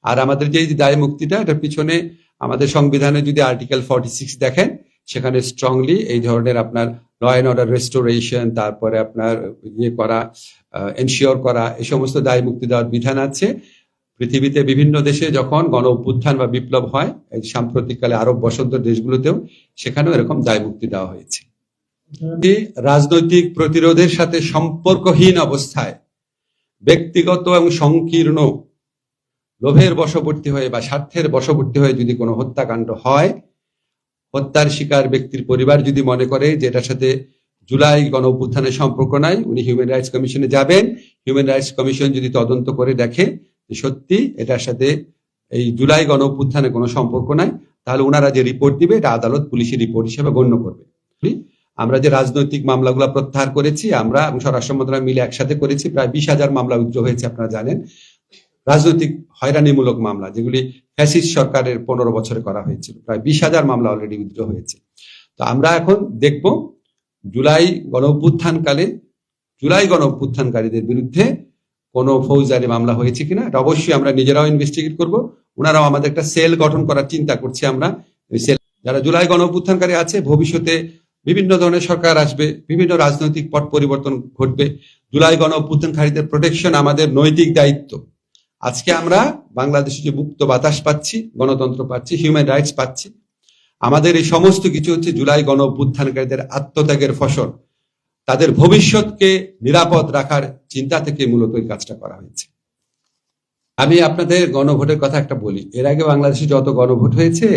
আর আমাদের যে দায় মুক্তিটা, এটার পিছনে আমাদের সংবিধানে যদি আর্টিকেল 46 দেখেন, সেখানে স্ট্রংলি এই ধরনের আপনার ল অ্যান্ড অর্ডার রেস্টোরেশন, তারপরে আপনার ইয়ে করা, এনশিওর করা, এই সমস্ত দায় মুক্তি দেওয়ার বিধান আছে। পৃথিবীতে বিভিন্ন দেশে যখন গণ অভ্যুত্থান বা বিপ্লব হয়, এই সাম্প্রতিককালে আরব বসন্ত দেশগুলোতেও, সেখানেও এরকম দায় মুক্তি দেওয়া হয়েছে। রাজনৈতিক প্রতিরোধের সাথে সম্পর্কহীন অবস্থায় ব্যক্তিগত এবং সংকীর্ণ লোভের বশবর্তী হয়ে বা স্বার্থের বশবর্তী হয়ে যদি কোনো হত্যাকাণ্ড হয়, হত্যার শিকার ব্যক্তির পরিবার যদি মনে করে যে এটার সাথে জুলাই গণ অভ্যুত্থানের সম্পর্ক নাই, উনি হিউম্যান রাইটস কমিশনে যাবেন। হিউম্যান রাইটস কমিশন যদি তদন্ত করে দেখে যে সত্যি এটার সাথে এই জুলাই গণ অভ্যুত্থানের কোনো সম্পর্ক নাই, তাহলে ওনারা যে রিপোর্ট দিবে এটা আদালত পুলিশের রিপোর্ট হিসেবে গণ্য করবে। আমরা যে রাজনৈতিক মামলাগুলো প্রত্যাহার করেছি, আমরা স্বরাষ্ট্র মন্ত্রণালয় মিলে একসাথে করেছি, প্রায় 20,000 মামলা উজ্জ্ব হয়েছে আপনারা জানেন, রাজনৈতিক হয়রানিমূলক মামলা, যেগুলি ফ্যাসিস্ট সরকারের 15 বছরে করা হয়েছিল। প্রায় 20,000 মামলা অলরেডি উজ্জ্ব হয়েছে। তো আমরা এখন দেখব জুলাই গণ অভ্যুত্থানকালে জুলাই গণ অভ্যুত্থানকারীদের বিরুদ্ধে কোনো ফৌজদারি মামলা হয়েছে কিনা। এটা অবশ্যই আমরা নিজেরাও ইনভেস্টিগেট করব, ওনারাও আমাদের একটা সেল গঠন করার চিন্তা করছি আমরা। সেল যারা জুলাই গণ অভ্যুত্থানকারী আছে, ভবিষ্যতে বিভিন্ন ধরনের সরকার আসবে, বিভিন্ন রাজনৈতিক পট পরিবর্তন ঘটবে, জুলাই গণ অভ্যুত্থানকারীদের প্রোটেকশন আমাদের নৈতিক দায়িত্ব। আজকে আমরা বাংলাদেশে যে মুক্ত বাতাস পাচ্ছি, গণতন্ত্র পাচ্ছি, হিউম্যান রাইটস পাচ্ছি, আমাদের এই সমস্ত কিছু হচ্ছে জুলাই গণ অভ্যুত্থানকারীদের আত্মত্যাগের ফসল। তাদের ভবিষ্যৎকে নিরাপদ রাখার চিন্তা থেকে মূলত এই কাজটা করা হয়েছে। আমি আপনাদের গণভোটের কথা একটা বলি। এর আগে বাংলাদেশে যত গণভোট হয়েছে,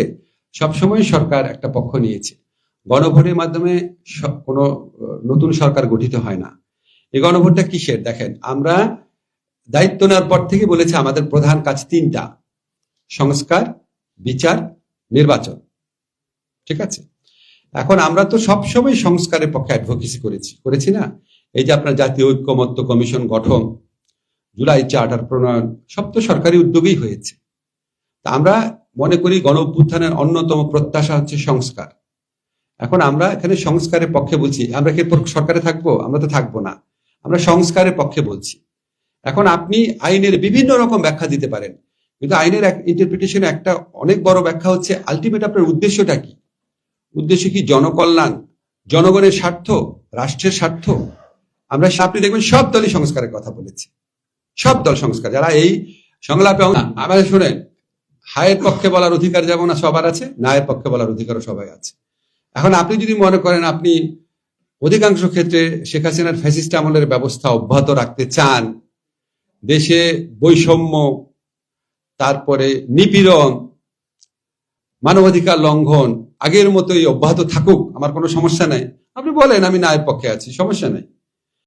সবসময় সরকার একটা পক্ষ নিয়েছে। গণভোটের মাধ্যমে কোনো নতুন সরকার গঠিত হয় না। এই গণভোটটা কিসের দেখেন, আমরা দায়িত্ব নেওয়ার পর থেকে বলেছে আমাদের প্রধান কাজ 3টা: সংস্কার, বিচার, নির্বাচন। ঠিক আছে, এখন আমরা তো সবসময় সংস্কারের পক্ষে অ্যাডভোকেসি করেছি না। এই যে আপনার জাতীয় ঐক্যমত্য কমিশন গঠন, জুলাই চার্টার প্রণয়ন, সব তো সরকারি উদ্যোগেই হয়েছে। তা আমরা মনে করি গণ অভ্যুত্থানের অন্যতম প্রত্যাশা হচ্ছে সংস্কার। এখন আমরা এখানে সংস্কারের পক্ষে বলছি। আমরা কি সরকারে থাকবো? আমরা তো থাকবো না। আমরা সংস্কারের পক্ষে বলছি। এখন আপনি আইনের বিভিন্ন রকম ব্যাখ্যা দিতে পারেন, কিন্তু আইনের ইন্টারপ্রিটেশন একটা অনেক বড় ব্যাখ্যা হচ্ছে আলটিমেট আপনার উদ্দেশ্যটা কি। উদ্দেশ্য কি জনকল্যাণ, জনগণের স্বার্থ, রাষ্ট্রের স্বার্থ? আমরা আপনি দেখবেন সব দলই সংস্কারের কথা বলেছে, সব দল সংস্কার। যারা এই সংলাপে আমাদের শুনেন, হায়ের পক্ষে বলার অধিকার যেমন সবার আছে, নায়ের পক্ষে বলার অধিকারও সবাই আছে। এখন আপনি যদি মনে করেন আপনি অধিকাংশ ক্ষেত্রে শেখ হাসিনার ফ্যাসিস্ট আমলের ব্যবস্থা অব্যাহত রাখতে চান, দেশে বৈষম্য, তারপরে নিপীড়ন, মানবাধিকার লঙ্ঘন আগের মতোই অব্যাহত থাকুক, আমার কোনো সমস্যা নাই, আপনি বলেন আমি নায়ের পক্ষে আছি, সমস্যা নাই।